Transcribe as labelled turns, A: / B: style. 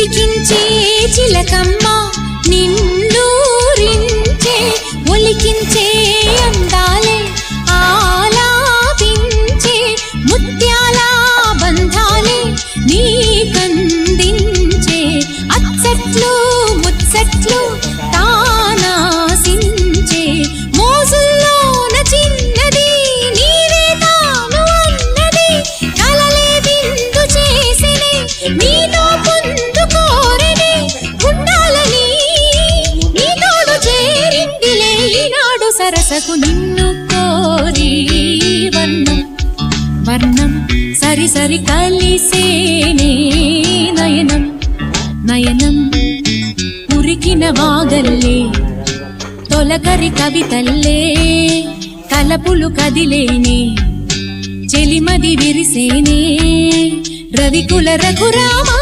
A: పలికించే చిలకమ్మ నిన్నూరించే ఒలికించే అందాలే ఆలాపించే ముత్యాల బంధాలే నీకందించే అచ్చట్లు ముచ్చట్లు తానాసించే మోజుల్లోన చిన్నది నీవే తాను అన్నది కలలే విందు చేసినే నీతో పొందుకోరనే ఉండాలని నీతోడు చేరిందిలే ఈనాడు సరసకు నిన్ను కోరి వర్ణం వర్ణం సరి సరి కలిసేనే నయనం నయనం ఉరికిన వాగల్లే తొలకరి కవితల్లే తలపులు కదిలేనే చెలిమది విరిసేనే రవికుల రఘురామా